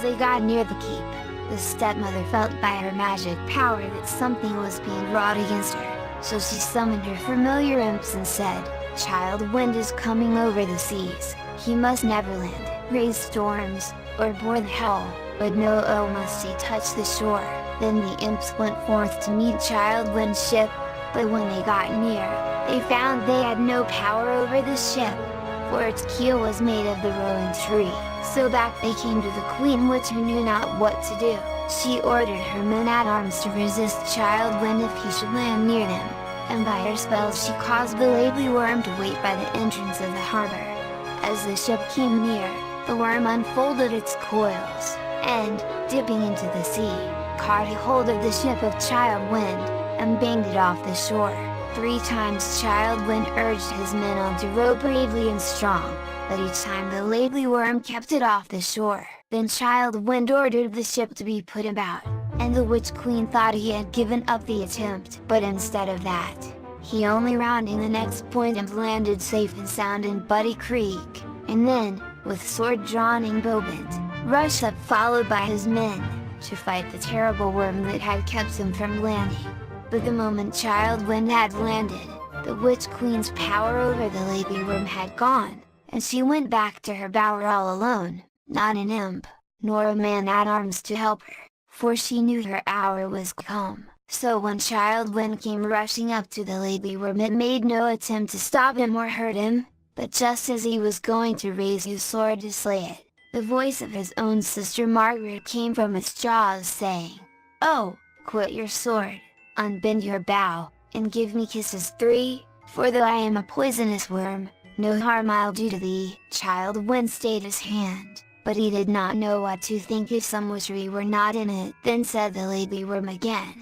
As they got near the keep, the stepmother felt by her magic power that something was being wrought against her, so she summoned her familiar imps and said, "Child Wind is coming over the seas, he must never land, raise storms, or bore the hell, but no must he touch the shore." Then the imps went forth to meet Child Wind's ship, but when they got near, they found they had no power over the ship, for its keel was made of the rolling tree. So back they came to the Queen Witch, who knew not what to do. She ordered her men-at-arms to resist Child Wind if he should land near them, and by her spells she caused the Laidly Worm to wait by the entrance of the harbor. As the ship came near, the worm unfolded its coils, and, dipping into the sea, caught a hold of the ship of Child Wind, and banged it off the shore. 3 times Child Wind urged his men on to row bravely and strong, but each time the Laidly Worm kept it off the shore. Then Child Wind ordered the ship to be put about, and the Witch Queen thought he had given up the attempt. But instead of that, he only rounded the next point and landed safe and sound in Buddy Creek, and then, with sword drawn and bow bent, rushed up followed by his men, to fight the terrible worm that had kept him from landing. But the moment Child Wind had landed, the Witch Queen's power over the Laidly Worm had gone, and she went back to her bower all alone, not an imp, nor a man-at-arms to help her, for she knew her hour was come. So when Child Wind came rushing up to the Laidly Worm, it made no attempt to stop him or hurt him, but just as he was going to raise his sword to slay it, the voice of his own sister Margaret came from its jaws saying, "Oh, quit your sword, unbend your bow, and give me kisses 3, for though I am a poisonous worm, no harm I'll do to thee." Child Wind stayed his hand, but he did not know what to think if some witchery were not in it. Then said the Laidly Worm again,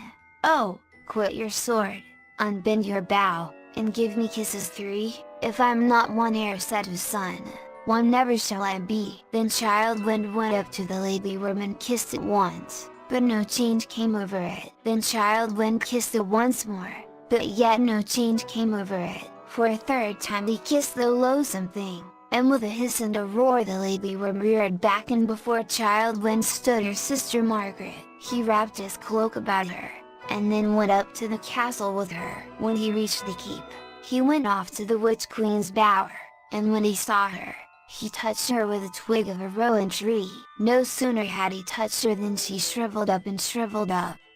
"Oh, quit your sword, unbend your bow, and give me kisses 3, if I'm not one heir set of sun, one never shall I be." Then Child Wind went up to the Laidly Worm and kissed it once, but no change came over it. Then Child Wind kissed it once more, but yet no change came over it. For a 3rd time he kissed the loathsome thing, and with a hiss and a roar the Laidly Worm reared back, and before Child Wind stood her sister Margaret. He wrapped his cloak about her, and then went up to the castle with her. When he reached the keep, he went off to the Witch Queen's bower, and when he saw her, he touched her with a twig of a rowan tree. No sooner had he touched her than she shriveled up,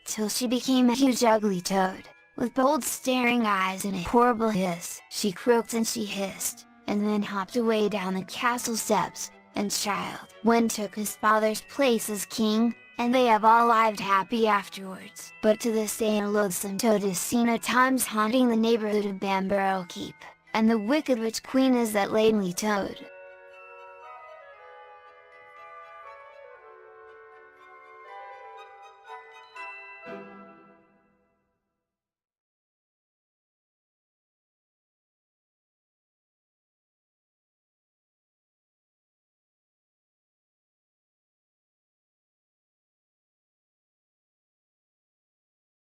till she became a huge ugly toad, with bold staring eyes and a horrible hiss. She croaked and she hissed, and then hopped away down the castle steps, and Child Wind took his father's place as king, and they have all lived happy afterwards. But to this day a loathsome toad is seen at times haunting the neighborhood of Bamborough Keep, and the wicked Witch Queen is that Laidly Toad.